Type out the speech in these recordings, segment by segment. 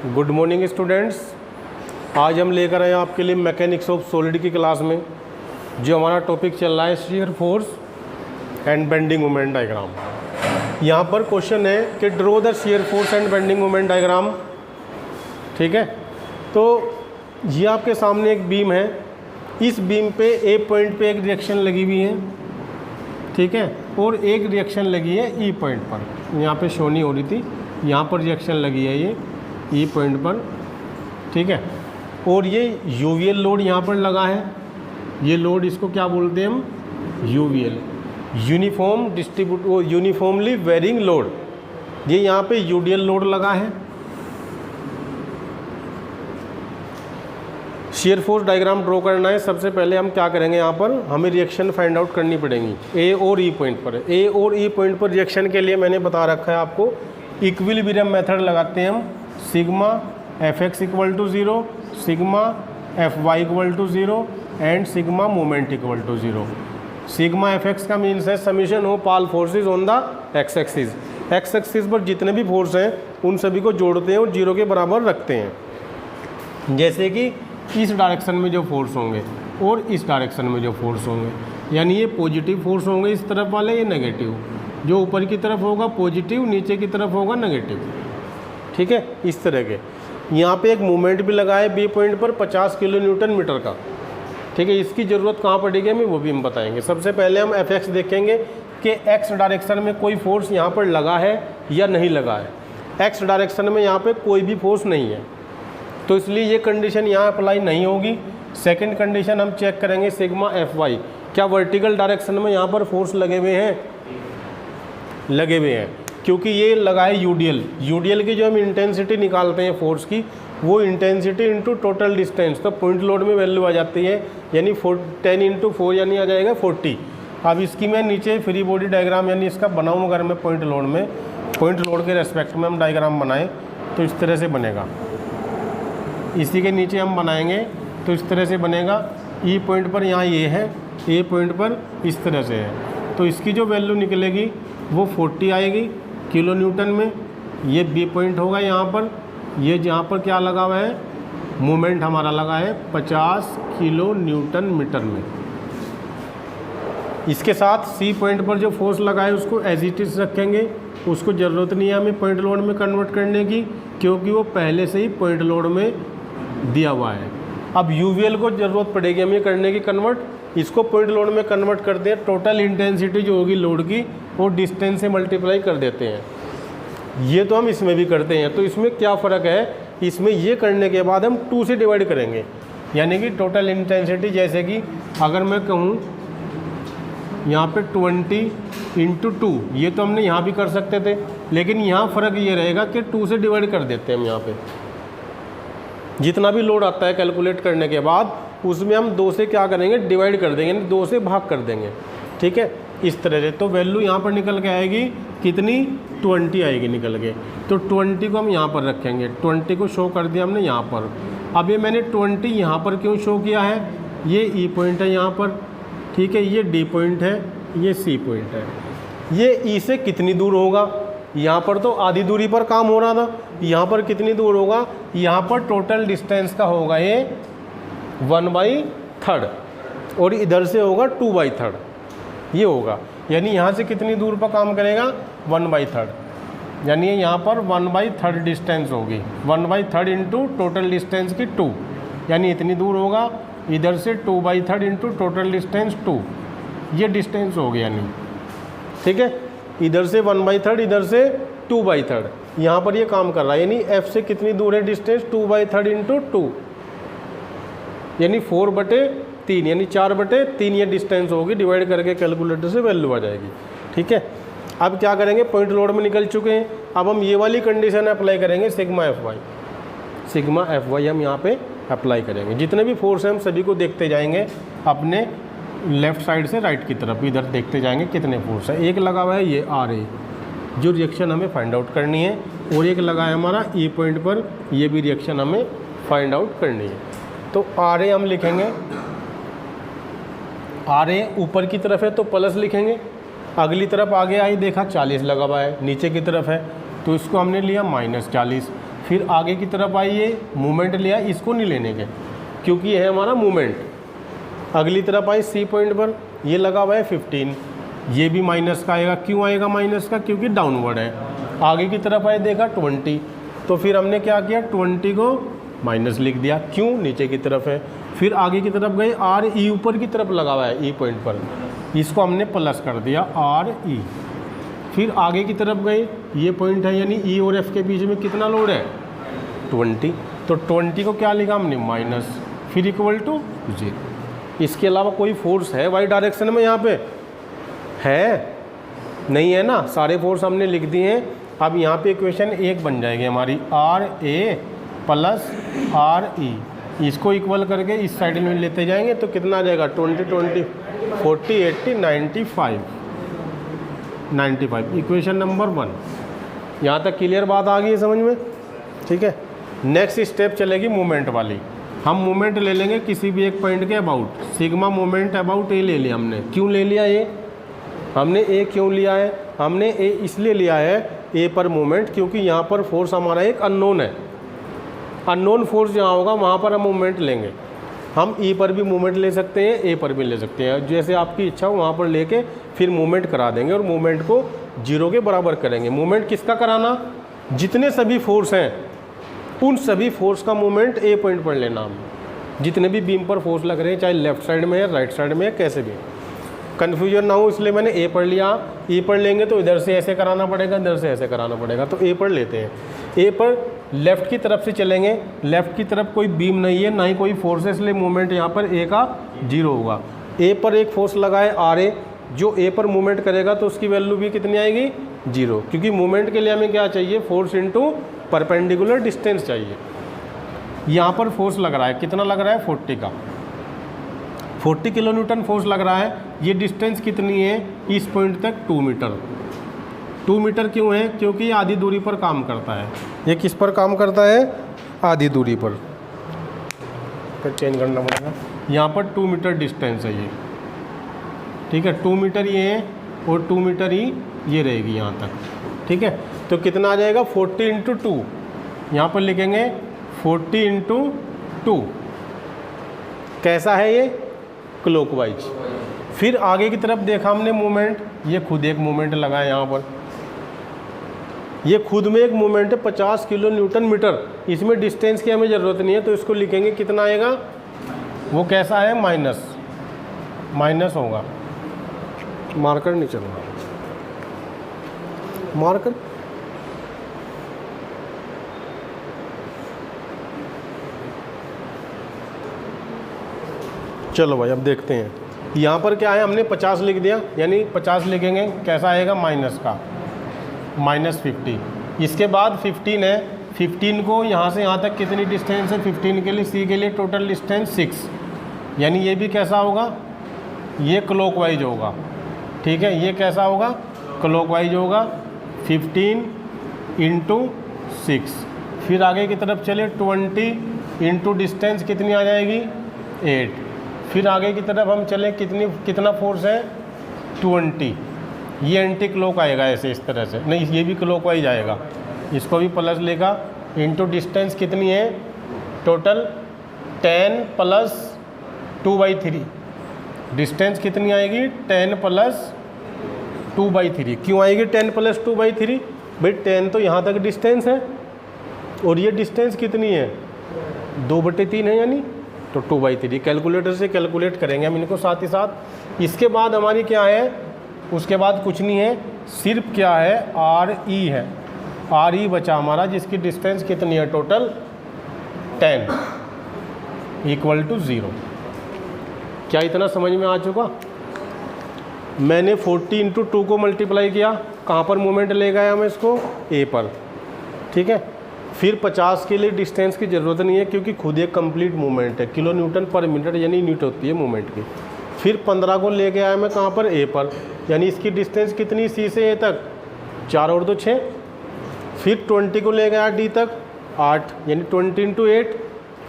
Good morning students. आज हम लेकर आए आपके लिए मैकेनिक्स ऑफ सॉलिड की क्लास में जो हमारा टॉपिक चल रहा है shear force and bending moment diagram. यहाँ पर क्वेश्चन है कि draw the shear force and bending moment diagram. ठीक है, तो ये आपके सामने एक बीम है। इस बीम पे ए पॉइंट पे एक रिएक्शन लगी हुई है, ठीक है, और एक रिएक्शन लगी है ई पॉइंट पर। यहाँ पे शो नहीं हो रही थी, यहाँ पर रिएक्शन लगी है ये ई पॉइंट पर, ठीक है। और ये यूवीएल लोड यहाँ पर लगा है। ये लोड इसको क्या बोलते हैं हम? UVL, uniform distribute uniformly varying load. ये यहाँ पे यूडीएल लोड लगा है। शियर फोर्स डायग्राम ड्रॉ करना है। सबसे पहले हम क्या करेंगे, यहाँ पर हमें रिएक्शन फाइंड आउट करनी पड़ेगी ए और ई पॉइंट पर। ए और ई पॉइंट पर रिएक्शन के लिए मैंने बता रखा है आपको, इक्विलिब्रियम मेथड लगाते हैं हम। Sigma F x equal to 0, sigma F y equal to 0 and sigma moment equal to 0। Sigma F x का मीन्स है summation of all forces on the x axis. X axis पर जितने भी force हैं उन सभी को जोड़ते हैं और 0 के बराबर रखते हैं। जैसे कि इस डायरेक्शन में जो फोर्स होंगे और इस डायरेक्शन में जो फोर्स होंगे, यानी ये पॉजिटिव फोर्स होंगे इस तरफ वाले, ये नेगेटिव। जो ऊपर की तरफ होगा पॉजिटिव, नीचे की तरफ होगा नेगेटिव, ठीक है, इस तरह के। यहाँ पे एक मूवमेंट भी लगा है बी पॉइंट पर 50 किलो न्यूटन मीटर का, ठीक है। इसकी ज़रूरत कहाँ पड़ेगी हमें, वो भी हम बताएंगे। सबसे पहले हम एफ एक्स देखेंगे कि एक्स डायरेक्शन में कोई फोर्स यहाँ पर लगा है या नहीं लगा है। एक्स डायरेक्शन में यहाँ पे कोई भी फोर्स नहीं है, तो इसलिए ये कंडीशन यहाँ अप्लाई नहीं होगी। सेकंड कंडीशन हम चेक करेंगे सिग्मा एफ वाई, क्या वर्टिकल डायरेक्शन में यहाँ पर फोर्स लगे हुए हैं? लगे हुए हैं, क्योंकि ये लगा है यूडीएल। यूडीएल की जो हम इंटेंसिटी निकालते हैं फोर्स की, वो इंटेंसिटी इंटू टोटल डिस्टेंस, तो पॉइंट लोड में वैल्यू आ जाती है, यानी 10 इंटू 4 यानी आ जाएगा 40। अब इसकी मैं नीचे फ्री बॉडी डायग्राम यानी इसका बनाऊँ अगर मैं पॉइंट लोड में, पॉइंट लोड के रेस्पेक्ट में हम डायग्राम बनाएं तो इस तरह से बनेगा। इसी के नीचे हम बनाएंगे तो इस तरह से बनेगा। ई पॉइंट पर यहाँ ये है, ए पॉइंट पर इस तरह से है, तो इसकी जो वैल्यू निकलेगी वो 40 आएगी किलो न्यूटन में। ये बी पॉइंट होगा यहाँ पर। ये जहाँ पर क्या लगा हुआ है, मोमेंट हमारा लगा है 50 किलो न्यूटन मीटर में। इसके साथ सी पॉइंट पर जो फोर्स लगा है उसको एज इट इज रखेंगे, उसको ज़रूरत नहीं है हमें पॉइंट लोड में कन्वर्ट करने की, क्योंकि वो पहले से ही पॉइंट लोड में दिया हुआ है। अब यूवीएल को ज़रूरत पड़ेगी हमें करने की कन्वर्ट, इसको पॉइंट लोड में कन्वर्ट करते हैं। टोटल इंटेंसिटी जो होगी लोड की वो डिस्टेंस से मल्टीप्लाई कर देते हैं। ये तो हम इसमें भी करते हैं, तो इसमें क्या फ़र्क है, इसमें ये करने के बाद हम 2 से डिवाइड करेंगे, यानी कि टोटल इंटेंसिटी। जैसे कि अगर मैं कहूँ यहाँ पे 20 इंटू 2, ये तो हमने यहाँ भी कर सकते थे, लेकिन यहाँ फ़र्क ये रहेगा कि 2 से डिवाइड कर देते हैं हम। यहाँ पे जितना भी लोड आता है कैलकुलेट करने के बाद उसमें हम 2 से क्या करेंगे, डिवाइड कर देंगे, 2 से भाग कर देंगे, ठीक है, इस तरह से। तो वैल्यू यहाँ पर निकल के आएगी कितनी, 20 आएगी निकल के। तो 20 को हम यहाँ पर रखेंगे, 20 को शो कर दिया हमने यहाँ पर। अब ये मैंने 20 यहाँ पर क्यों शो किया है, ये ई पॉइंट है यहाँ पर, ठीक है, ये डी पॉइंट है, ये सी पॉइंट है। ये ई से कितनी दूर होगा, यहाँ पर तो आधी दूरी पर काम हो रहा था, यहाँ पर कितनी दूर होगा, यहाँ पर टोटल डिस्टेंस का होगा ये 1/3 और इधर से होगा 2/3, ये होगा। यानी यहाँ से कितनी दूर पर काम करेगा, 1/3, यानी यहाँ पर 1/3 डिस्टेंस होगी। 1/3 इंटू टोटल डिस्टेंस की 2, यानी इतनी दूर होगा। इधर से 2/3 इंटू टोटल डिस्टेंस 2, ये डिस्टेंस हो गया, यानी ठीक है। इधर से 1/3, इधर से 2/3, यहाँ पर ये काम कर रहा है। यानी एफ से कितनी दूर है डिस्टेंस, 2/3 इंटू 2, यानी 4/3, यानी 4/3 ये डिस्टेंस होगी। डिवाइड करके कैलकुलेटर से वैल्यू आ जाएगी, ठीक है। अब क्या करेंगे, पॉइंट लोड में निकल चुके हैं, अब हम ये वाली कंडीशन अप्लाई करेंगे sigma F y. Sigma F y हम यहाँ पे अप्लाई करेंगे। जितने भी फोर्स हैं हम सभी को देखते जाएंगे अपने लेफ़्ट साइड से राइट की तरफ, इधर देखते जाएंगे कितने फोर्स है। एक लगा हुआ है ये आर ए, जो रिएक्शन हमें फाइंड आउट करनी है, और एक लगा है हमारा ई पॉइंट पर, ये भी रिएक्शन हमें फाइंड आउट करनी है। तो आर ए हम लिखेंगे, आर ए ऊपर की तरफ है तो प्लस लिखेंगे, अगली तरफ आगे आई देखा 40 लगा हुआ है, नीचे की तरफ है तो इसको हमने लिया -40। फिर आगे की तरफ आइए, मूवमेंट लिया, इसको नहीं लेने के क्योंकि ये है हमारा मूवमेंट। अगली तरफ आई सी पॉइंट पर, ये लगा हुआ है 15, ये भी माइनस का आएगा। क्यों आएगा माइनस का? क्योंकि डाउनवर्ड है। आगे की तरफ आए, देखा 20, तो फिर हमने क्या किया, 20 को माइनस लिख दिया। क्यों? नीचे की तरफ है। फिर आगे की तरफ गए, आर ई ऊपर की तरफ लगा हुआ है ई पॉइंट पर, इसको हमने प्लस कर दिया आर ई। फिर आगे की तरफ गए, ये पॉइंट है यानी ई और एफ के बीच में कितना लोड है 20, तो 20 को क्या लिखा हमने माइनस, फिर इक्वल टू 0। इसके अलावा कोई फोर्स है वाई डायरेक्शन में यहाँ पे? है नहीं है ना, सारे फोर्स हमने लिख दिए हैं। अब यहाँ पे इक्वेशन 1 बन जाएगी हमारी, R A plus R E, इसको इक्वल करके इस साइड में लेते जाएंगे तो कितना आ जाएगा 20, 20, 40, 80, 95। Equation number 1। यहाँ तक क्लियर बात आ गई है समझ में? ठीक है। नेक्स्ट स्टेप चलेगी मूवमेंट वाली। हम मूवमेंट ले लेंगे किसी भी एक पॉइंट के अबाउट, सिग्मा मूवमेंट अबाउट ए ले लिया हमने। क्यों ले लिया ए? हमने ए क्यों लिया है? हमने ए इसलिए लिया है ए पर मूवमेंट क्योंकि यहाँ पर फोर्स हमारा एक अननोन है। अननोन फोर्स जहाँ होगा वहाँ पर हम मूवमेंट लेंगे। हम ई पर भी मूवमेंट ले सकते हैं, ए पर भी ले सकते हैं, जैसे आपकी इच्छा हो वहाँ पर लेके फिर मूवमेंट करा देंगे और मूवमेंट को 0 के बराबर करेंगे। मूवमेंट किसका कराना? जितने सभी फोर्स हैं उन सभी फोर्स का मूवमेंट ए पॉइंट पर लेना हम। जितने भी बीम पर फोर्स लग रहे हैं, चाहे लेफ्ट साइड में है, राइट साइड में है, कैसे भी, कन्फ्यूजन ना हो इसलिए मैंने ए पढ़ लिया। ई पर लेंगे तो इधर से ऐसे कराना पड़ेगा, इधर से ऐसे कराना पड़ेगा, तो ए पर लेते हैं। ए पर लेफ़्ट की तरफ से चलेंगे, लेफ़्ट की तरफ कोई बीम नहीं है, ना ही कोई फोर्स है, इसलिए मूवमेंट यहाँ पर ए का 0 होगा। ए पर एक फोर्स लगा है आर ए, जो ए पर मूवमेंट करेगा तो उसकी वैल्यू भी कितनी आएगी 0, क्योंकि मूवमेंट के लिए हमें क्या चाहिए, फोर्स इंटू परपेंडिकुलर डिस्टेंस चाहिए। यहाँ पर फोर्स लग रहा है, कितना लग रहा है 40 का, 40 किलो न्यूटन फोर्स लग रहा है। ये डिस्टेंस कितनी है इस पॉइंट तक 2 मीटर। 2 मीटर क्यों है? क्योंकि ये आधी दूरी पर काम करता है। ये किस पर काम करता है? आधी दूरी पर। फिर चेंज करना पड़ेगा। यहाँ पर 2 मीटर डिस्टेंस है ये, ठीक है। 2 मीटर ये है और 2 मीटर ही ये रहेगी यहाँ तक, ठीक है। तो कितना आ जाएगा 40 × 2, यहाँ पर लिखेंगे 40 × 2। कैसा है ये? क्लॉकवाइज। फिर आगे की तरफ देखा हमने मूवमेंट, ये खुद एक मूवमेंट लगा है यहाँ पर, ये खुद में एक मूवमेंट है 50 किलो न्यूटन मीटर। इसमें डिस्टेंस की हमें ज़रूरत नहीं है, तो इसको लिखेंगे कितना आएगा, वो कैसा है माइनस होगा। मार्कर नहीं चल रहा, मार्कर चलो भाई अब देखते हैं। यहाँ पर क्या है, हमने 50 लिख दिया, यानी 50 लिखेंगे, कैसा आएगा माइनस का, -50। इसके बाद 15 है, 15 को यहाँ से यहाँ तक कितनी डिस्टेंस है 15 के लिए, सी के लिए टोटल डिस्टेंस 6, यानी ये भी कैसा होगा, ये क्लॉकवाइज होगा, ठीक है। ये कैसा होगा, क्लॉकवाइज होगा, 15 × 6। फिर आगे की तरफ चले 20 × डिस्टेंस कितनी आ जाएगी 8। फिर आगे की तरफ हम चले, कितना फोर्स है 20, ये एंटी क्लॉक आएगा ऐसे इस तरह से, नहीं ये भी क्लॉकवाइज आएगा, इसको भी प्लस लेगा, इंटू डिस्टेंस कितनी है टोटल 10 + 2/3। डिस्टेंस कितनी आएगी 10 + 2/3। क्यों आएगी 10 + 2/3? भाई 10 तो यहाँ तक डिस्टेंस है और ये डिस्टेंस कितनी है 2/3 है, यानी तो 2/3। कैलकुलेटर से कैलकुलेट करेंगे हम इनको साथ ही साथ। इसके बाद हमारी क्या है, उसके बाद कुछ नहीं है, सिर्फ क्या है RE है, RE बचा हमारा, जिसकी डिस्टेंस कितनी है टोटल 10 = 0। क्या इतना समझ में आ चुका? मैंने 40 × 2 को मल्टीप्लाई किया, कहाँ पर मूवमेंट ले गए हम इसको A पर, ठीक है। फिर 50 के लिए डिस्टेंस की ज़रूरत नहीं है क्योंकि खुद एक कंप्लीट मूवमेंट है, किलो न्यूटन पर मीटर यानी यूनिट होती है मूवमेंट की। फिर 15 को ले गया मैं कहाँ पर A पर, यानी इसकी डिस्टेंस कितनी C से A तक 4 और 2 6। फिर 20 को ले गया D तक 8, यानी 20 × 8।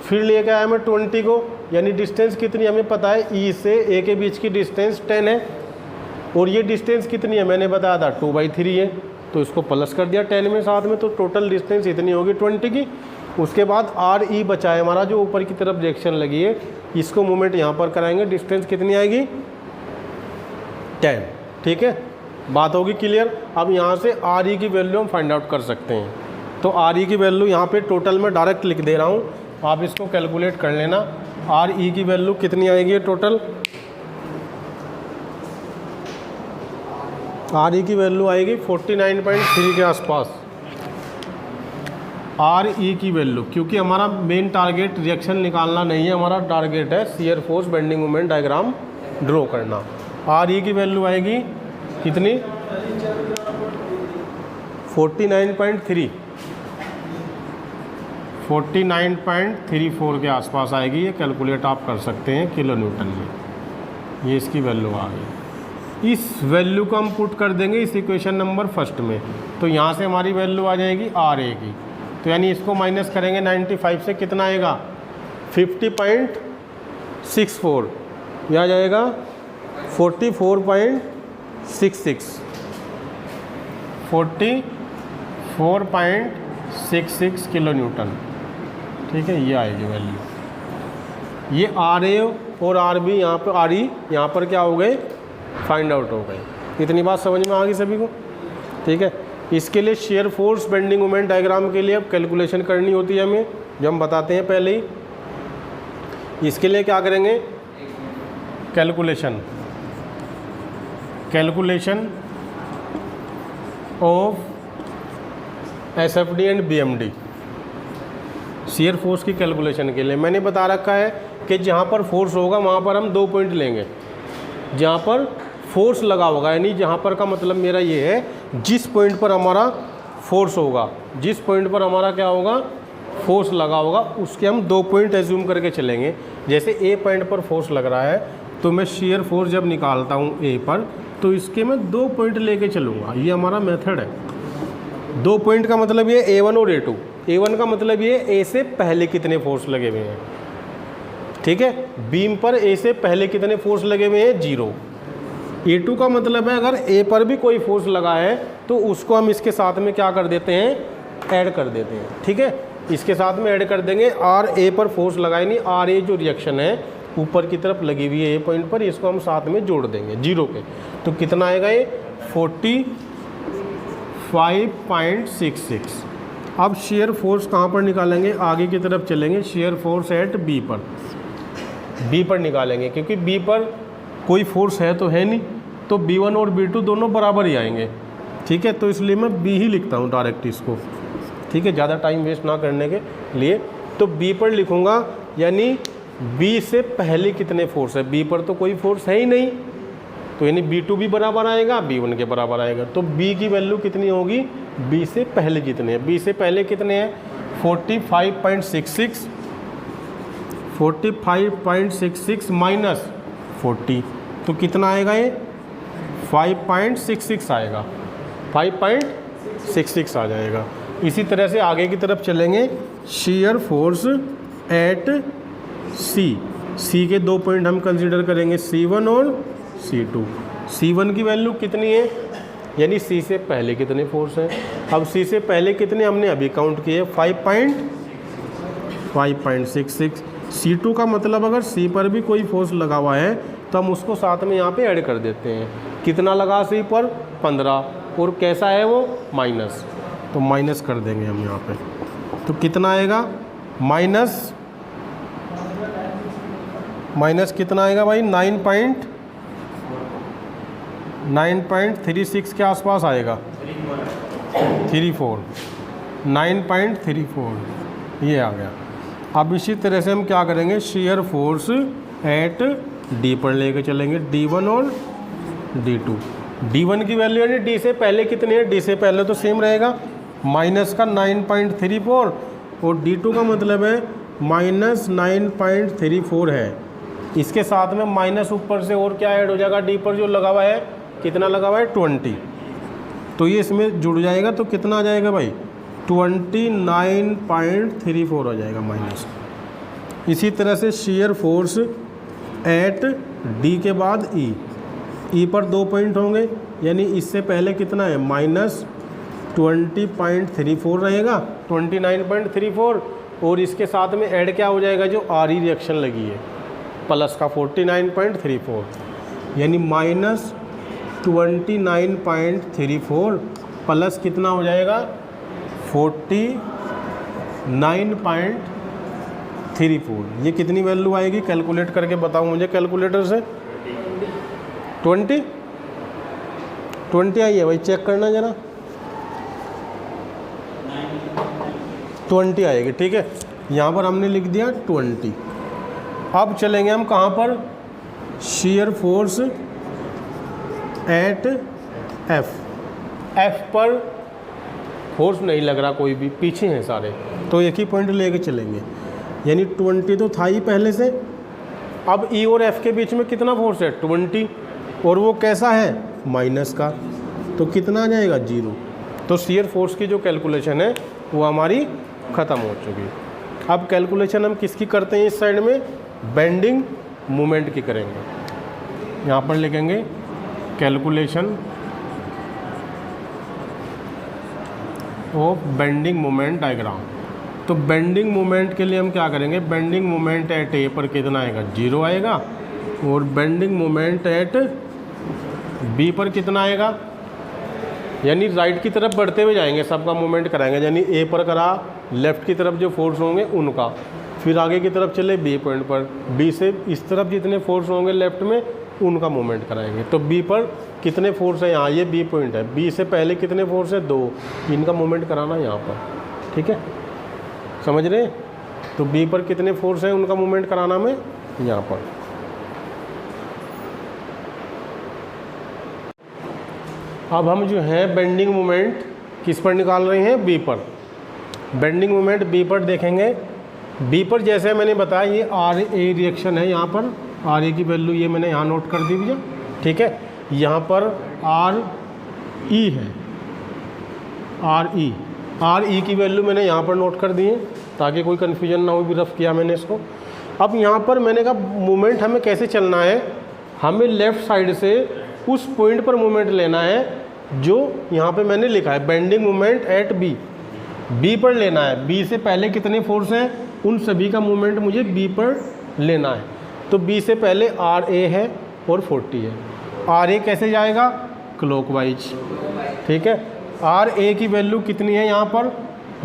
फिर ले गया मैं 20 को, यानी डिस्टेंस कितनी हमें पता है E से A के बीच की डिस्टेंस 10 है, और ये डिस्टेंस कितनी है मैंने बताया था 2/3 है। तो इसको प्लस कर दिया 10 में साथ में, तो टोटल डिस्टेंस इतनी होगी 20 की। उसके बाद आर ई बचा है हमारा जो ऊपर की तरफ रिएक्शन लगी है, इसको मूवमेंट यहाँ पर कराएंगे, डिस्टेंस कितनी आएगी 10। ठीक है, बात होगी क्लियर। अब यहाँ से आर ई की वैल्यू हम फाइंड आउट कर सकते हैं। तो आर ई की वैल्यू यहाँ पे टोटल में डायरेक्ट लिख दे रहा हूँ, आप इसको कैलकुलेट कर लेना। आर ई की वैल्यू कितनी आएगी टोटल, आर ई की वैल्यू आएगी 49.3 के आसपास। आर ई की वैल्यू, क्योंकि हमारा मेन टारगेट रिएक्शन निकालना नहीं है, हमारा टारगेट है shear force bending moment diagram draw करना। आर ई की वैल्यू आएगी कितनी 49.34 के आसपास आएगी। ये कैलकुलेट आप कर सकते हैं किलो न्यूटन में, ये इसकी वैल्यू आ गई। इस वैल्यू को हम पुट कर देंगे इस इक्वेशन नंबर फर्स्ट में, तो यहाँ से हमारी वैल्यू आ जाएगी आर ए की। तो यानी इसको माइनस करेंगे 95 से, कितना आएगा 50.64, यह आ जाएगा 44.66 44.66 किलो न्यूटन। ठीक है, ये आएगी वैल्यू। ये आर ए और आर बी यहाँ पर, आर ई यहाँ पर क्या हो गए, फाइंड आउट हो गए। इतनी बात समझ में आ गई सभी को। ठीक है, इसके लिए shear force bending moment diagram के लिए अब कैलकुलेशन करनी होती है हमें, जो हम बताते हैं पहले ही। इसके लिए क्या करेंगे, calculation of SFD and BMD. Shear force की कैलकुलेशन के लिए मैंने बता रखा है कि जहाँ पर फोर्स होगा वहाँ पर हम 2 पॉइंट लेंगे, जहाँ पर फोर्स लगा होगा, यानी जहाँ पर का मतलब मेरा ये है जिस पॉइंट पर हमारा फोर्स होगा, जिस पॉइंट पर हमारा क्या होगा फोर्स लगा होगा, उसके हम 2 पॉइंट एज्यूम करके चलेंगे। जैसे ए पॉइंट पर फोर्स लग रहा है तो मैं शेयर फोर्स जब निकालता हूँ ए पर, तो इसके मैं 2 पॉइंट लेके चलूँगा। ये हमारा मेथड है। 2 पॉइंट का मतलब ये A1 और A2। A1 का मतलब ये ए से पहले कितने फोर्स लगे हुए हैं। ठीक है, बीम पर ए से पहले कितने फोर्स लगे हुए हैं 0। A2 का मतलब है अगर ए पर भी कोई फोर्स लगा है तो उसको हम इसके साथ में क्या कर देते हैं, ऐड कर देते हैं। ठीक है, इसके साथ में ऐड कर देंगे। आर ए पर फोर्स लगाए नहीं, आर ए जो रिएक्शन है ऊपर की तरफ लगी हुई है ए पॉइंट पर, इसको हम साथ में जोड़ देंगे 0 पे। तो कितना आएगा ये 45.66। अब शेयर फोर्स कहाँ पर निकालेंगे, आगे की तरफ चलेंगे, शेयर फोर्स एट बी पर निकालेंगे, क्योंकि बी पर कोई फोर्स है तो है नहीं, तो B1 और B2 दोनों बराबर ही आएंगे। ठीक है, तो इसलिए मैं B ही लिखता हूँ डायरेक्ट इसको। ठीक है, ज़्यादा टाइम वेस्ट ना करने के लिए, तो B पर लिखूँगा, यानी B से पहले कितने फोर्स है, B पर तो कोई फोर्स है ही नहीं, तो यानी B2 भी बराबर आएगा, B1 के बराबर आएगा। तो B की वैल्यू कितनी होगी, B से पहले कितने हैं, B से पहले कितने हैं 45.66 माइनस 40, तो कितना आएगा ये 5.66 आएगा, 5.66 आ जाएगा। इसी तरह से आगे की तरफ चलेंगे, शेयर फोर्स एट सी के 2 पॉइंट हम कंसीडर करेंगे, C1 और C2। C1 की वैल्यू कितनी है, यानी C से पहले कितने फोर्स हैं। अब C से पहले कितने हमने अभी काउंट किए 5.66। C2 का मतलब अगर C पर भी कोई फोर्स लगा हुआ है तो हम उसको साथ में यहाँ पे ऐड कर देते हैं। कितना लगा C पर 15, और कैसा है वो माइनस, तो माइनस कर देंगे हम यहाँ पे। तो कितना आएगा माइनस कितना आएगा भाई 9.36 के आसपास आएगा, 9.34 ये आ गया। अब इसी तरह से हम क्या करेंगे, शेयर फोर्स एट डी पर लेके चलेंगे, D1 और D2। D1 की वैल्यू यानी D से पहले कितने हैं, D से पहले तो सेम रहेगा, माइनस का 9.34, और D2 का मतलब है माइनस 9.34 है। इसके साथ में माइनस ऊपर से और क्या ऐड हो जाएगा, D पर जो लगा हुआ है, कितना लगा हुआ है 20, तो ये इसमें जुड़ जाएगा, तो कितना आ जाएगा भाई 29.34 आ जाएगा माइनस। इसी तरह से शेयर फोर्स एट डी के बाद ई पर 2 पॉइंट होंगे, यानी इससे पहले कितना है 20.34 रहेगा, 29.34, और इसके साथ में ऐड क्या हो जाएगा, जो RE रिएक्शन लगी है प्लस का 49.34, यानी माइनस 29.34 प्लस कितना हो जाएगा 49.34। ये कितनी वैल्यू आएगी, कैलकुलेट करके बताओ मुझे कैलकुलेटर से। 20 आई है भाई, चेक करना जरा। 20 आएगी, ठीक है। यहाँ पर हमने लिख दिया 20। अब चलेंगे हम कहाँ पर, shear force at F। F पर फोर्स नहीं लग रहा कोई भी, पीछे हैं सारे, तो एक ही पॉइंट लेके चलेंगे, यानी 20 तो था ही पहले से। अब E और F के बीच में कितना फोर्स है 20, और वो कैसा है माइनस का, तो कितना आ जाएगा 0। तो शियर फोर्स की जो कैलकुलेशन है वो हमारी ख़त्म हो चुकी। अब कैलकुलेशन हम किसकी करते हैं इस साइड में, बेंडिंग मोमेंट की करेंगे। यहाँ पर लिखेंगे calculation of bending moment diagram. तो बेंडिंग मोमेंट के लिए हम क्या करेंगे, बेंडिंग मोमेंट एट ए पर कितना आएगा 0 आएगा, और बेंडिंग मोमेंट एट बी पर कितना आएगा, यानी राइट की तरफ बढ़ते हुए जाएंगे, सबका मूवमेंट कराएंगे, यानी ए पर करा, लेफ़्ट की तरफ जो फोर्स होंगे उनका, फिर आगे की तरफ चले बी पॉइंट पर, बी से इस तरफ जितने फोर्स होंगे लेफ़्ट में उनका मूवमेंट कराएंगे। तो बी पर कितने फोर्स है, यहाँ ये बी पॉइंट है, बी से पहले कितने फोर्स है 2, इनका मूवमेंट कराना यहाँ पर, ठीक है, समझ रहे हैं। तो बी पर कितने फोर्स हैं उनका मूवमेंट कराना हमें यहाँ पर। अब हम जो है बेंडिंग मोमेंट किस पर निकाल रहे हैं, बी पर। बेंडिंग मोमेंट बी पर देखेंगे। बी पर जैसे मैंने बताया ये आर ए रिएक्शन है, यहाँ पर आर ए की वैल्यू ये मैंने यहाँ नोट कर दी भैया, ठीक है। यहाँ पर आर ई है, आर ई की वैल्यू मैंने यहाँ पर नोट कर दी है ताकि कोई कन्फ्यूजन ना हो, भी रफ किया मैंने इसको। अब यहाँ पर मैंने कहा मूवमेंट हमें कैसे चलना है, हमें लेफ़्ट साइड से उस पॉइंट पर मूवमेंट लेना है जो यहाँ पे मैंने लिखा है bending moment at B, B पर लेना है। बी से पहले कितने फोर्स हैं उन सभी का मूवमेंट मुझे बी पर लेना है। तो बी से पहले आर ए है और 40 है। आर ए कैसे जाएगा, क्लॉकवाइज, ठीक है। आर ए की वैल्यू कितनी है यहाँ पर,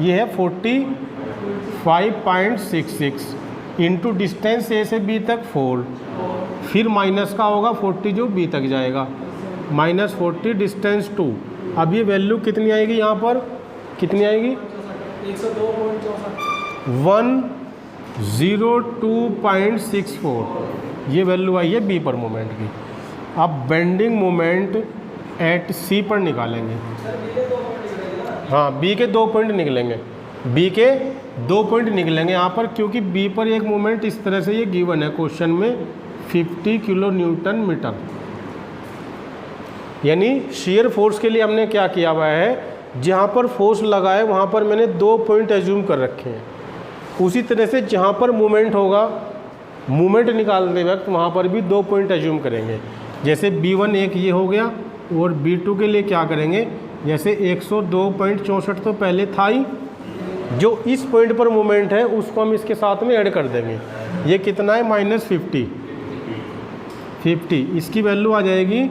ये है 45.66 इंटू डिस्टेंस ए से बी तक 4, फिर माइनस का होगा 40 जो बी तक जाएगा, -40 डिस्टेंस 2। अब ये वैल्यू कितनी आएगी यहाँ पर, कितनी आएगी 102.64, ये वैल्यू आई है बी पर मोमेंट की। अब बेंडिंग मोमेंट एट सी पर निकालेंगे। हाँ, बी के 2 पॉइंट निकलेंगे, बी के 2 पॉइंट निकलेंगे यहाँ पर, क्योंकि बी पर एक मोमेंट इस तरह से ये गिवन है क्वेश्चन में 50 किलो न्यूटन मीटर। यानी शियर फोर्स के लिए हमने क्या किया हुआ है, जहाँ पर फोर्स लगा है वहाँ पर मैंने 2 पॉइंट एज्यूम कर रखे हैं। उसी तरह से जहाँ पर मूवमेंट होगा, मूवमेंट निकालते वक्त वहाँ पर भी 2 पॉइंट एज्यूम करेंगे। जैसे B1 एक ये हो गया, और B2 के लिए क्या करेंगे, जैसे 102.64 तो पहले था ही, जो इस पॉइंट पर मूवमेंट है उसको हम इसके साथ में ऐड कर देंगे। ये कितना है -50, इसकी वैल्यू आ जाएगी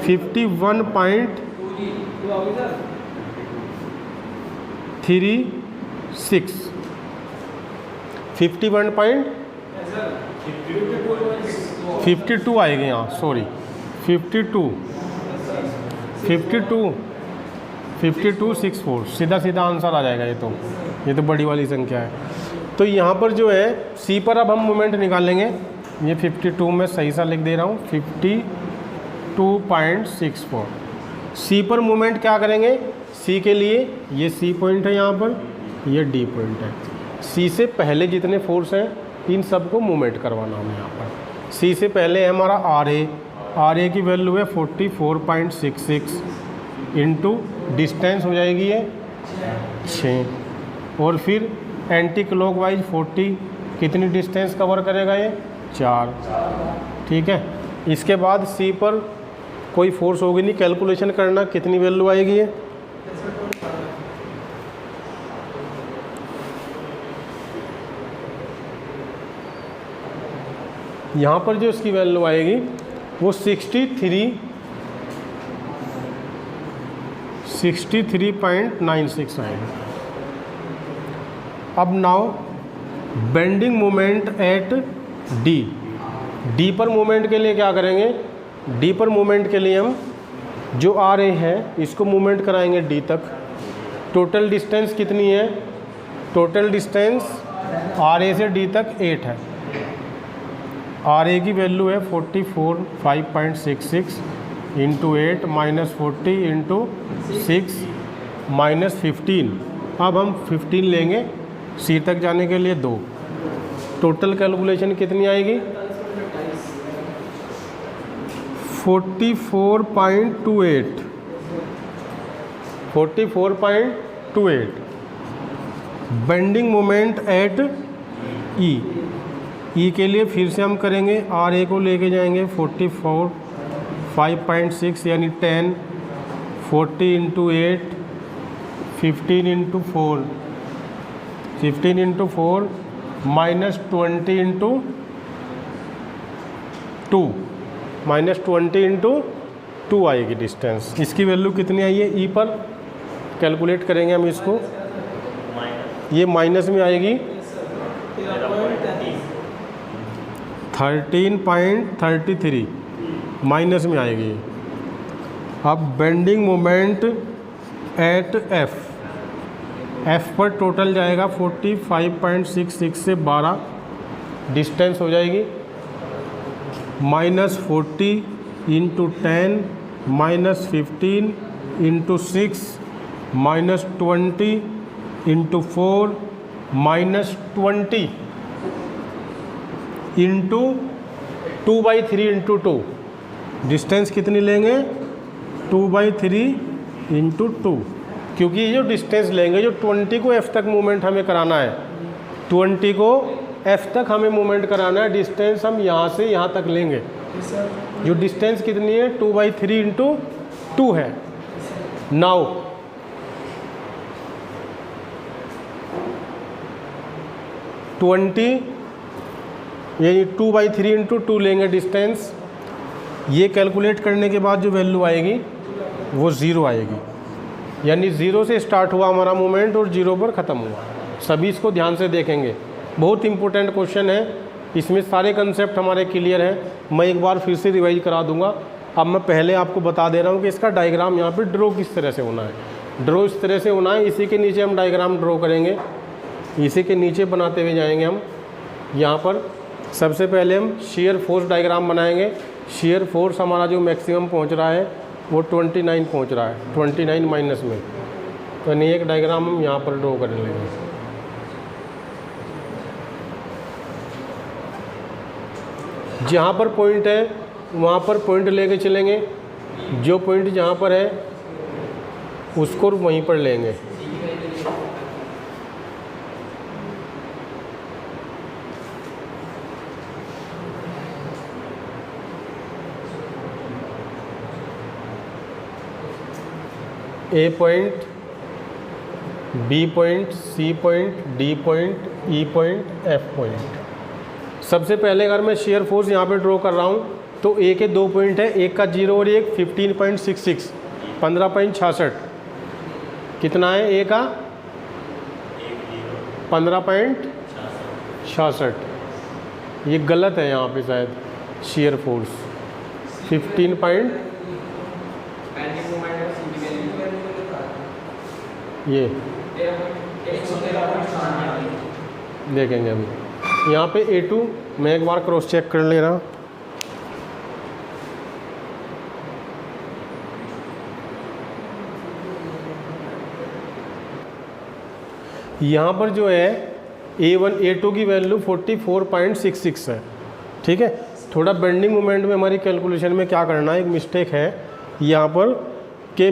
51.36, 51.52 आएगी यहाँ, सॉरी 52.64, सीधा आंसर आ जाएगा। ये तो बड़ी वाली संख्या है। तो यहाँ पर जो है सी पर अब हम मोमेंट निकालेंगे। ये 52 में सही सा लिख दे रहा हूँ, 52.64। सी पर मोमेंट क्या करेंगे, सी के लिए ये सी पॉइंट है यहाँ पर, ये डी पॉइंट है। सी से पहले जितने फोर्स हैं इन सबको मूवमेंट करवाना हमें यहाँ पर। सी से पहले है हमारा आर ए की वैल्यू है 44.66 इंटू डिस्टेंस हो जाएगी ये 6, और फिर एंटी क्लॉकवाइज 40, कितनी डिस्टेंस कवर करेगा ये 4, ठीक है। इसके बाद सी पर कोई फोर्स होगी नहीं, कैलकुलेशन करना कितनी वैल्यू आएगी ये यहाँ पर जो इसकी वैल्यू आएगी वो 63.96 आएगी। अब now bending moment eight D पर मोमेंट के लिए क्या करेंगे, डी पर मोमेंट के लिए हम जो आ रहे हैं इसको मूवमेंट कराएंगे डी तक। टोटल डिस्टेंस कितनी है, टोटल डिस्टेंस आर ए से डी तक 8 है। आर ए की वैल्यू है 44.566 इंटू 8 माइनस 40 इंटू 6 माइनस 15। अब हम 15 लेंगे सी तक जाने के लिए 2। टोटल कैलकुलेशन कितनी आएगी 44.28 बेंडिंग मोमेंट एट ई के लिए फिर से हम करेंगे, आर ए को लेके जाएंगे 44.5.6 यानी 10, 40 into 8, 15 into 4, 15 into 4 minus 20 into 2, minus 20 into 2 आएगी डिस्टेंस। इसकी वैल्यू कितनी आई है ई पर, कैलकुलेट करेंगे हम इसको, ये माइनस में आएगी 13.33 माइनस में आएगी। अब बेंडिंग मोमेंट एट एफ पर टोटल जाएगा 45.66 से 12 डिस्टेंस हो जाएगी minus 40 into 10 minus 15 into 6 minus 20 into 4 minus 20 into 2/3 into 2। Distance कितनी लेंगे 2/3 इंटू 2, क्योंकि ये जो डिस्टेंस लेंगे जो 20 को F तक मूवमेंट हमें कराना है, 20 को F तक हमें मूवमेंट कराना है, डिस्टेंस हम यहाँ से यहाँ तक लेंगे। जो डिस्टेंस कितनी है 2/3 इंटू 2 है। नाउ यानी 2/3 इंटू 2 लेंगे डिस्टेंस। ये कैलकुलेट करने के बाद जो वैल्यू आएगी वो 0 आएगी, यानी 0 से स्टार्ट हुआ हमारा मूवमेंट और 0 पर ख़त्म हुआ। सभी इसको ध्यान से देखेंगे, बहुत इंपॉर्टेंट क्वेश्चन है, इसमें सारे कंसेप्ट हमारे क्लियर हैं। मैं एक बार फिर से रिवाइज करा दूंगा। अब मैं पहले आपको बता दे रहा हूँ कि इसका डायग्राम यहाँ पे ड्रॉ किस तरह से होना है। ड्रॉ इस तरह से होना है, इसी के नीचे हम डायग्राम ड्रॉ करेंगे, इसी के नीचे बनाते हुए जाएंगे हम। यहाँ पर सबसे पहले हम शेयर फोर्स डायग्राम बनाएंगे। शेयर फोर्स हमारा जो मैक्सिमम पहुँच रहा है वो 29 पहुँच रहा है, 29 माइनस में, तो यानी एक डायग्राम हम यहाँ पर ड्रॉ कर लेंगे। जहाँ पर पॉइंट है वहाँ पर पॉइंट लेके चलेंगे, जो पॉइंट जहाँ पर है उसको वहीं पर लेंगे। A point, B point, C point, D point, E point, F point. सबसे पहले अगर मैं शेयर फोर्स यहाँ पे ड्रॉ कर रहा हूँ तो ए के 2 पॉइंट है, एक का 0 और एक 15.66, 15.66। कितना है ए का 15.66। ये गलत है यहाँ पे शायद, शेयर फोर्स 15. ये देखेंगे अभी यहाँ पे A2, मैं एक बार क्रॉस चेक कर ले रहा। यहाँ पर जो है A1 A2 की वैल्यू 44.66 है, ठीक है। थोड़ा बेंडिंग मोमेंट में हमारी कैलकुलेशन में क्या करना है, एक मिस्टेक है यहाँ पर कि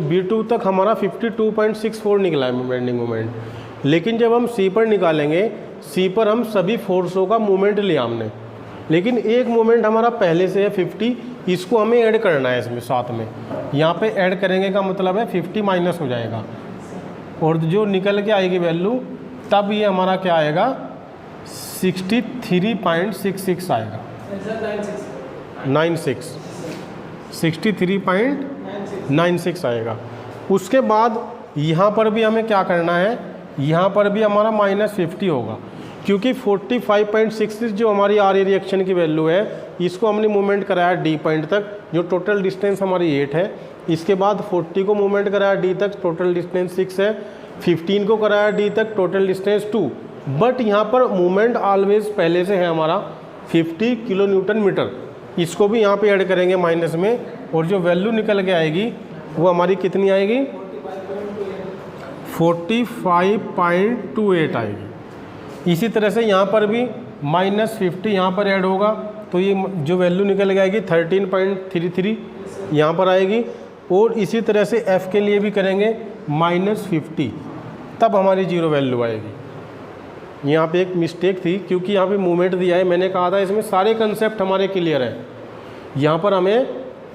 B2 तक हमारा 52.64 निकला है बेंडिंग मोमेंट, लेकिन जब हम C पर निकालेंगे, C पर हम सभी फोर्सों का मोमेंट लिया हमने, लेकिन एक मोमेंट हमारा पहले से है 50, इसको हमें ऐड करना है इसमें साथ में। यहाँ पे ऐड करेंगे का मतलब है 50 माइनस हो जाएगा और जो निकल के आएगी वैल्यू, तब ये हमारा क्या आएगा 63.66 आएगा, 63.96 आएगा। उसके बाद यहाँ पर भी हमें क्या करना है, यहाँ पर भी हमारा -50 होगा, क्योंकि 45.66 जो हमारी आर रिएक्शन की वैल्यू है, इसको हमने मूवमेंट कराया डी पॉइंट तक, जो टोटल डिस्टेंस हमारी 8 है। इसके बाद 40 को मूवमेंट कराया डी तक, टोटल डिस्टेंस 6 है। 15 को कराया डी तक, टोटल डिस्टेंस 2। बट यहाँ पर मूवमेंट ऑलवेज पहले से है हमारा 50 किलो न्यूटन मीटर, इसको भी यहाँ पे ऐड करेंगे माइनस में, और जो वैल्यू निकल के आएगी वो हमारी कितनी आएगी, 45.28 आएगी। इसी तरह से यहाँ पर भी -50 यहाँ पर ऐड होगा, तो ये जो वैल्यू निकल के आएगी 13.33 यहाँ पर आएगी। और इसी तरह से F के लिए भी करेंगे -50, तब हमारी जीरो वैल्यू आएगी। यहाँ पे एक मिस्टेक थी, क्योंकि यहाँ पे मूवमेंट दिया है, मैंने कहा था इसमें सारे कंसेप्ट हमारे क्लियर हैं। यहाँ पर हमें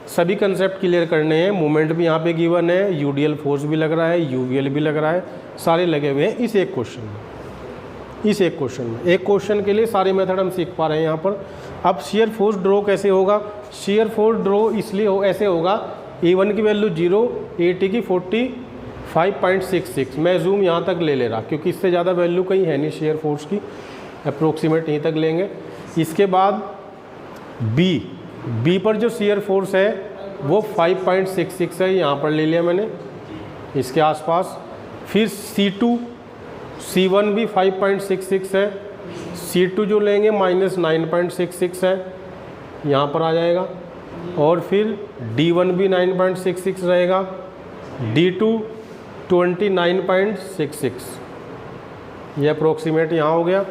सभी कंसेप्ट क्लियर करने हैं। मूवमेंट भी यहाँ पे गिवन है, यूडीएल फोर्स भी लग रहा है, यूवीएल भी लग रहा है, सारे लगे हुए हैं इस एक क्वेश्चन में। इस एक क्वेश्चन में, एक क्वेश्चन के लिए सारे मेथड हम सीख पा रहे हैं यहाँ पर। अब शियर फोर्स ड्रॉ कैसे होगा, शियर फोर्स ड्रॉ इसलिए ऐसे होगा, A1 की वैल्यू 0, AT की 45.66। मैं जूम यहाँ तक ले रहा, क्योंकि इससे ज़्यादा वैल्यू कहीं है नहीं शेयर फोर्स की, अप्रोक्सीमेट यहीं तक लेंगे। इसके बाद बी पर जो शियर फोर्स है वो 5.66 है, यहाँ पर ले लिया मैंने इसके आसपास। फिर C1 भी 5.66 है, C2 जो लेंगे -9.66 है, यहाँ पर आ जाएगा। और फिर D1 भी 9.66 रहेगा, D2 29.66, ये अप्रोक्सीमेट यहाँ हो गया।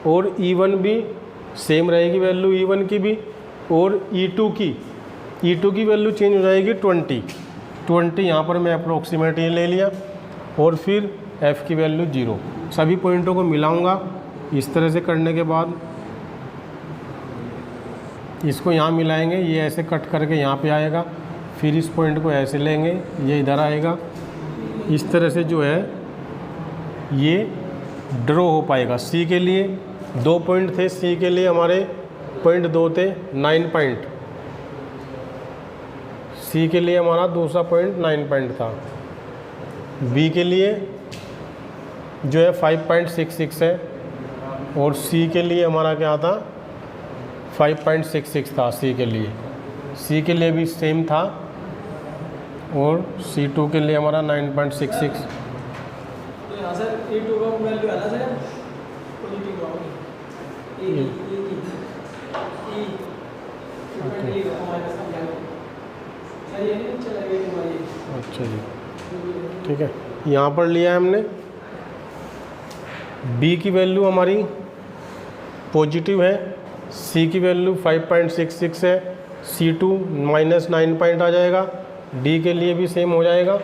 और E1 भी सेम रहेगी वैल्यू E1 की भी, और E2 की वैल्यू चेंज हो जाएगी 20 यहाँ पर मैं अप्रोक्सीमेट ये ले लिया। और फिर F की वैल्यू 0। सभी पॉइंटों को मिलाऊंगा इस तरह से करने के बाद, इसको यहाँ मिलाएंगे, ये ऐसे कट करके यहाँ पे आएगा, फिर इस पॉइंट को ऐसे लेंगे, ये इधर आएगा। इस तरह से जो है ये ड्रॉ हो पाएगा। C के लिए 2 पॉइंट थे, C के लिए हमारे पॉइंट 2 थे, 9 पॉइंट। C के लिए हमारा दूसरा पॉइंट 9 पॉइंट था। B के लिए जो है 5.66 है, और C के लिए हमारा क्या था, 5.66 था C के लिए। C के लिए भी सेम था, और C2 के लिए हमारा 9.66। तो यहाँ सर E2 का वैल्यू आना सर पॉजिटिव होगी, अच्छा जी, ठीक है। यहाँ पर लिया है हमने, B की वैल्यू हमारी पॉजिटिव है, C की वैल्यू 5.66 है, C2 -9 पॉइंट आ जाएगा, D के लिए भी सेम हो जाएगा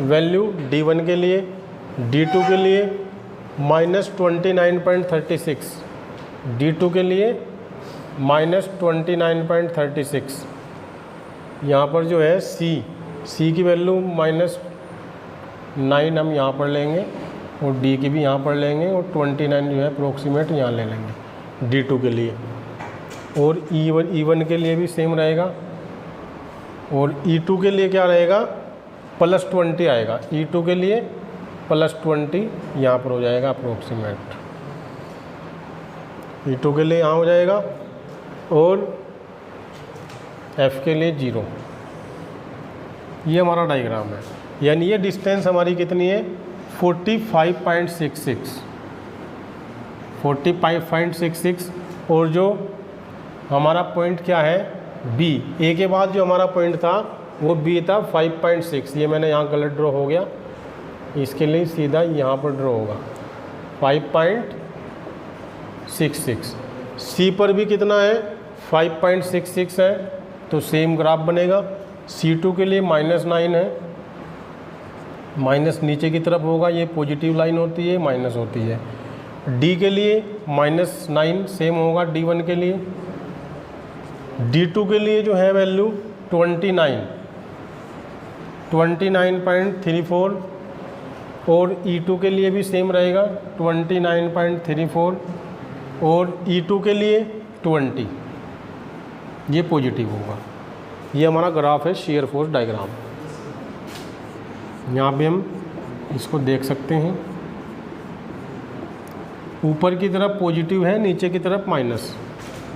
वैल्यू। D1 के लिए, D2 के लिए -29.36, D2 के लिए -29.36। यहाँ पर जो है C की वैल्यू -9 हम यहाँ पर लेंगे, और D की भी यहाँ पर लेंगे, और 29 जो है अप्रोक्सीमेट यहाँ ले लेंगे D2 के लिए। और E1 के लिए भी सेम रहेगा, और E2 के लिए क्या रहेगा, +20 आएगा। E2 के लिए +20 यहाँ पर हो जाएगा अप्रोक्सीमेट, E2 के लिए यहाँ हो जाएगा, और F के लिए 0। ये हमारा डायग्राम है, यानी ये डिस्टेंस हमारी कितनी है, 45.66। और जो हमारा पॉइंट क्या है, B, A के बाद जो हमारा पॉइंट था वो B था 5.6। ये मैंने यहाँ गलत ड्रॉ हो गया, इसके लिए सीधा यहाँ पर ड्रॉ होगा 5.66। C पर भी कितना है, 5.66 है, तो सेम ग्राफ बनेगा। C2 के लिए -9 है, माइनस नीचे की तरफ होगा, ये पॉजिटिव लाइन होती है, माइनस होती है। D के लिए -9 सेम होगा D1 के लिए। D2 के लिए जो है वैल्यू 29.34, और E2 के लिए भी सेम रहेगा 29.34। और E2 के लिए 20, ये पॉजिटिव होगा। ये हमारा ग्राफ है शियर फोर्स डायग्राम। यहाँ पे हम इसको देख सकते हैं, ऊपर की तरफ पॉजिटिव है, नीचे की तरफ माइनस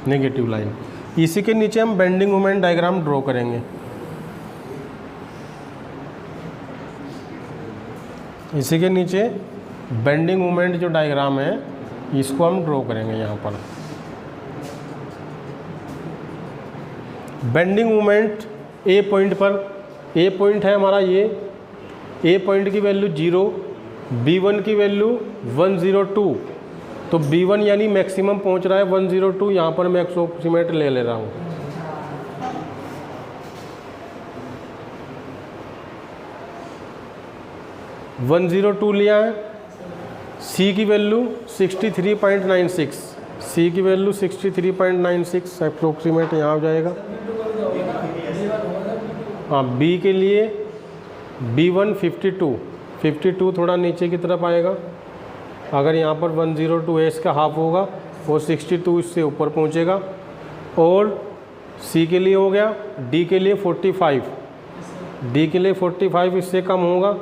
नेगेटिव लाइन। इसी के नीचे हम बेंडिंग मोमेंट डायग्राम ड्रॉ करेंगे। इसी के नीचे बेंडिंग मोमेंट जो डायग्राम है इसको हम ड्रॉ करेंगे। यहाँ पर बेंडिंग मोमेंट ए पॉइंट पर, ए पॉइंट है हमारा ये, ए पॉइंट की वैल्यू 0, B1 की वैल्यू 102, तो B1 यानी मैक्सिमम पहुंच रहा है 102। यहाँ पर मैं अप्रोक्सीमेट ले रहा हूँ। वन 102 लिया है। C की वैल्यू 63.96, C की वैल्यू 63.96 अप्रोक्सीमेट यहाँ हो जाएगा। हाँ, B के लिए B1 52 थोड़ा नीचे की तरफ आएगा। अगर यहाँ पर 102 है, इसका हाफ होगा, वो 62 इससे ऊपर पहुँचेगा। और C के लिए हो गया। D के लिए 45, D के लिए 45 इससे कम होगा,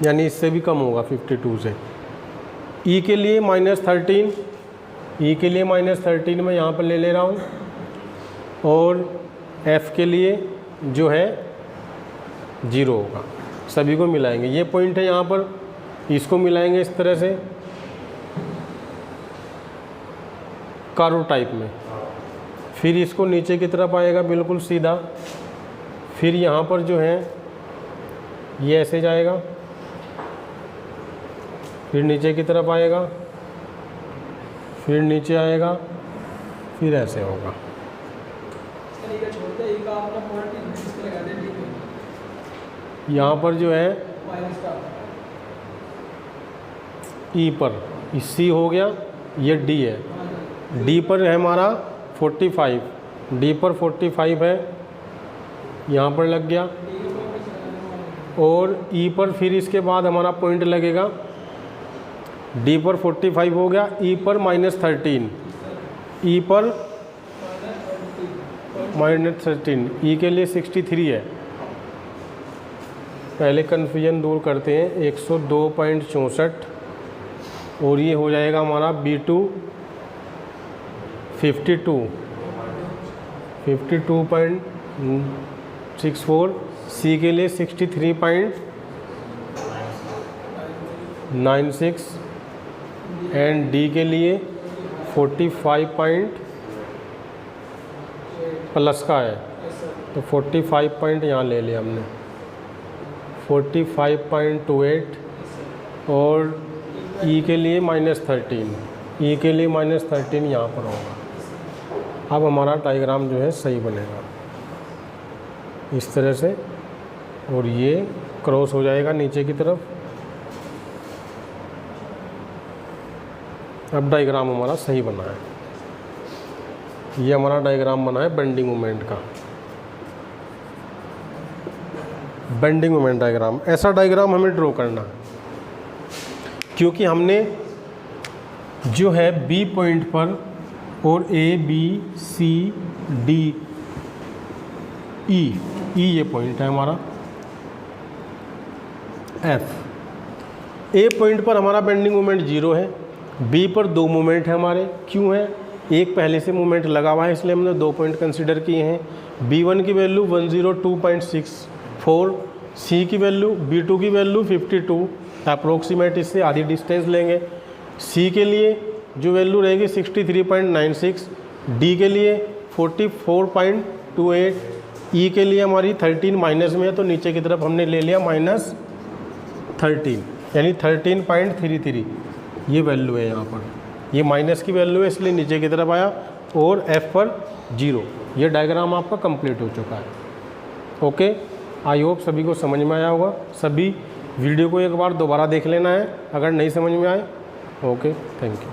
यानी इससे भी कम होगा 52 से। E के लिए -13, E के लिए -13 मैं यहाँ पर ले रहा हूँ। और F के लिए जो है 0 होगा। सभी को मिलाएंगे, ये पॉइंट है यहाँ पर, इसको मिलाएंगे इस तरह से कर्व टाइप में। फिर इसको नीचे की तरफ आएगा बिल्कुल सीधा। फिर यहाँ पर जो है ये ऐसे जाएगा, फिर नीचे की तरफ आएगा, फिर नीचे आएगा, फिर ऐसे होगा। यहाँ पर जो है E पर C हो गया, ये D है। D पर है हमारा 45, D पर 45 है, यहाँ पर लग गया। और E पर फिर इसके बाद हमारा पॉइंट लगेगा, D पर 45 हो गया, E पर -13, E पर -13, E के लिए 63 है। पहले कन्फ्यूजन दूर करते हैं, 102.64 और ये हो जाएगा हमारा B2 52.64, C के लिए 63.96 एंड D के लिए 45 प्लस का है, तो 45 पॉइंट यहाँ ले लिया हमने, 45.28। और E के लिए -13, E के लिए -13 यहाँ पर होगा। अब हमारा डायग्राम जो है सही बनेगा इस तरह से, और ये क्रॉस हो जाएगा नीचे की तरफ। अब डायग्राम हमारा सही बना है। ये हमारा डायग्राम बना है बेंडिंग मोमेंट का। बेंडिंग मोमेंट डायग्राम, ऐसा डायग्राम हमें ड्रॉ करना है, क्योंकि हमने जो है B पॉइंट पर और A B C D E ये पॉइंट है हमारा F। A पॉइंट पर हमारा बेंडिंग मोमेंट 0 है, B पर 2 मोमेंट है हमारे। क्यों है? एक पहले से मोमेंट लगा हुआ है, इसलिए हमने 2 पॉइंट कंसिडर किए हैं। B1 की वैल्यू 102.64, C की वैल्यू, B2 की वैल्यू 52, अप्रोक्सीमेट इससे आधी डिस्टेंस लेंगे। C के लिए जो वैल्यू रहेगी 63.96, D के लिए 44.28, E के लिए हमारी 13 माइनस में है, तो नीचे की तरफ हमने ले लिया -13, यानी 13.33 ये वैल्यू है यहाँ पर। ये माइनस की वैल्यू है, इसलिए नीचे की तरफ आया। और F पर 0। ये डायग्राम आपका कंप्लीट हो चुका है। ओके, आई होप सभी को समझ में आया होगा। सभी वीडियो को एक बार दोबारा देख लेना है अगर नहीं समझ में आए। Okay, thank you.